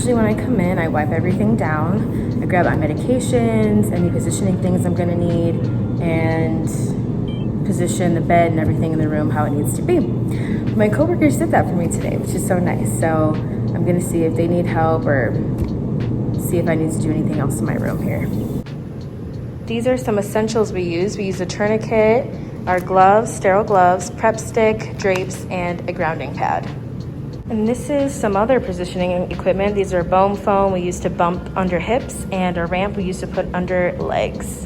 usually when I come in, I wipe everything down. I grab my medications, any positioning things I'm gonna need, and position the bed and everything in the room how it needs to be. My coworkers did that for me today, which is so nice. So I'm gonna see if they need help or see if I need to do anything else in my room here. These are some essentials we use. We use a tourniquet, our gloves, sterile gloves, prep stick, drapes, and a grounding pad. And this is some other positioning equipment. These are bone foam we use to bump under hips, and a ramp we use to put under legs.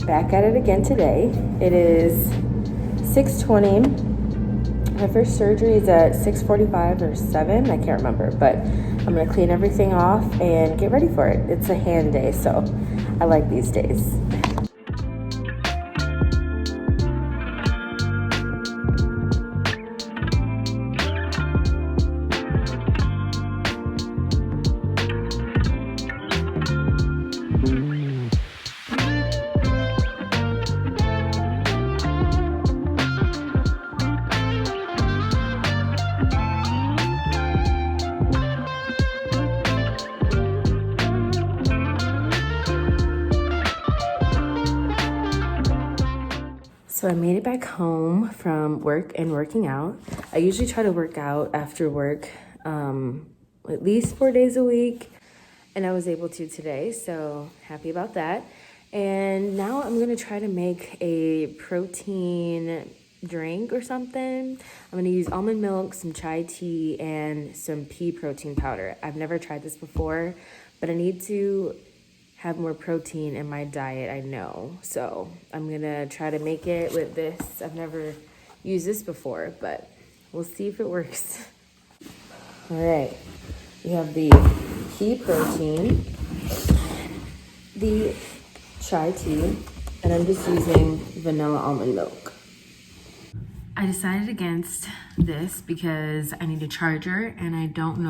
Back at it again today. It is 6:20. My first surgery is at 6:45 or 7, I can't remember, but I'm gonna clean everything off and get ready for it. It's a hand day, so I like these days. So I made it back home from work and working out. I usually try to work out after work at least 4 days a week, and I was able to today, so happy about that. And now I'm gonna try to make a protein drink or something. I'm gonna use almond milk, some chai tea, and some pea protein powder. I've never tried this before, but I need to have more protein in my diet, I know. So I'm gonna try to make it with this. I've never used this before, but we'll see if it works. All right, we have the pea protein, the chai tea, and I'm just using vanilla almond milk. I decided against this because I need a charger and I don't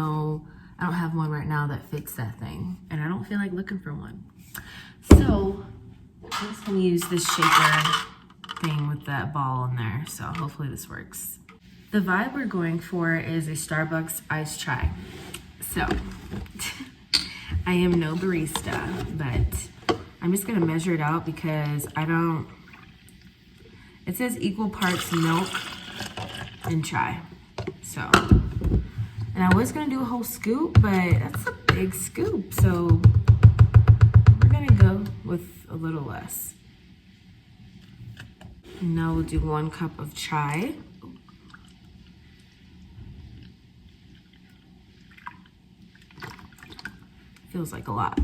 have one right now that fits that thing, and I don't feel like looking for one. So I'm just gonna use this shaker thing with that ball in there, so hopefully this works. The vibe we're going for is a Starbucks iced chai. So I am no barista, but I'm just gonna measure it out because it says equal parts milk and chai. So, and I was gonna do a whole scoop, but that's a big scoop. So we're gonna go with a little less. And now we'll do 1 cup of chai. Feels like a lot.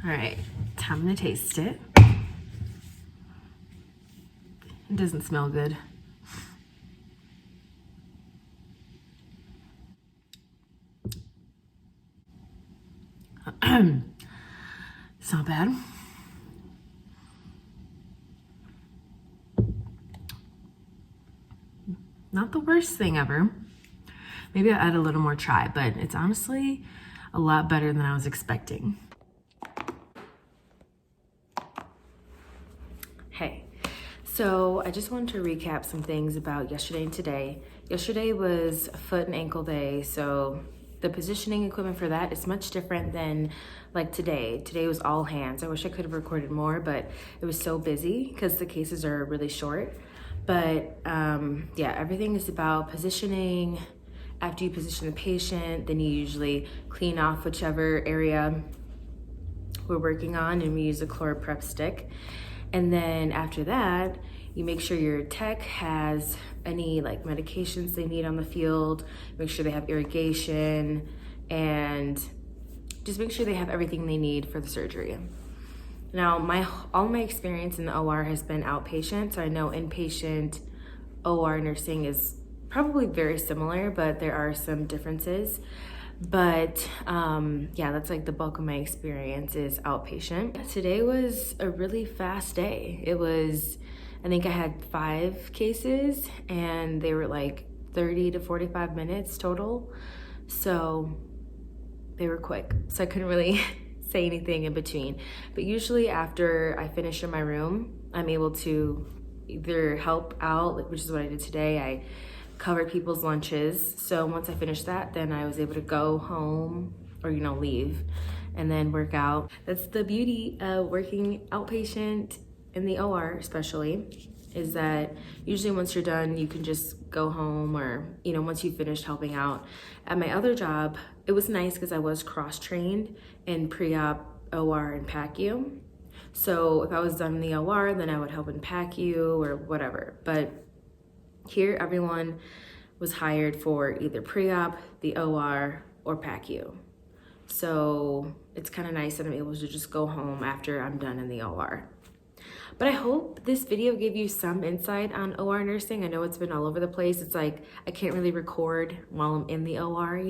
All right, time to taste it. It doesn't smell good. It's not bad. Not the worst thing ever. Maybe I'll add a little more chai, but it's honestly a lot better than I was expecting. Hey, so I just wanted to recap some things about yesterday and today. Yesterday was foot and ankle day, so the positioning equipment for that is much different than like today. Today was all hands. I wish I could have recorded more, but it was so busy because the cases are really short. But yeah, everything is about positioning. After you position the patient, then you usually clean off whichever area we're working on, and we use a chloro prep stick. And then after that, you make sure your tech has any like medications they need on the field, make sure they have irrigation, and just make sure they have everything they need for the surgery. Now, all my experience in the OR has been outpatient, so I know inpatient OR nursing is probably very similar, but there are some differences. But yeah, that's like the bulk of my experience is outpatient. Today was a really fast day. I think I had 5 cases and they were like 30 to 45 minutes total. So they were quick. So I couldn't really say anything in between. But usually after I finish in my room, I'm able to either help out, which is what I did today. I covered people's lunches. So once I finished that, then I was able to go home or, leave and then work out. That's the beauty of working outpatient in the OR especially, is that usually once you're done, you can just go home or, once you finished helping out. At my other job, it was nice because I was cross-trained in pre-op, OR, and PACU. So if I was done in the OR, then I would help in PACU or whatever. But here, everyone was hired for either pre-op, the OR, or PACU. So it's kind of nice that I'm able to just go home after I'm done in the OR. But I hope this video gave you some insight on OR nursing. I know it's been all over the place. It's like I can't really record while I'm in the OR,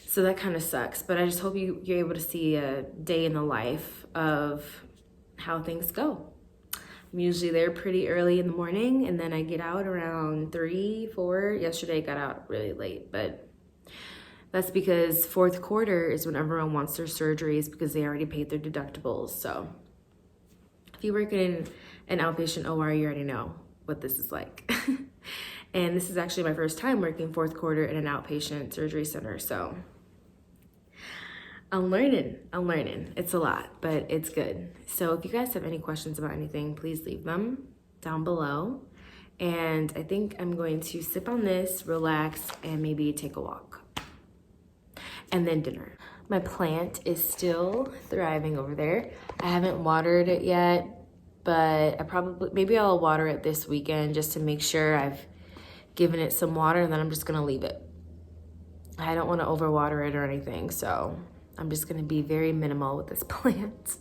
So that kind of sucks. But I just hope you're able to see a day in the life of how things go. I'm usually there pretty early in the morning, and then I get out around 3, 4. Yesterday I got out really late, but that's because fourth quarter is when everyone wants their surgeries because they already paid their deductibles. So if you work in an outpatient OR, you already know what this is like. And this is actually my first time working fourth quarter in an outpatient surgery center, so I'm learning. It's a lot, but it's good. So if you guys have any questions about anything, please leave them down below. And I think I'm going to sip on this, relax, and maybe take a walk. And then dinner. My plant is still thriving over there. I haven't watered it yet, but maybe I'll water it this weekend just to make sure I've given it some water, and then I'm just gonna leave it. I don't wanna overwater it or anything, so I'm just gonna be very minimal with this plant.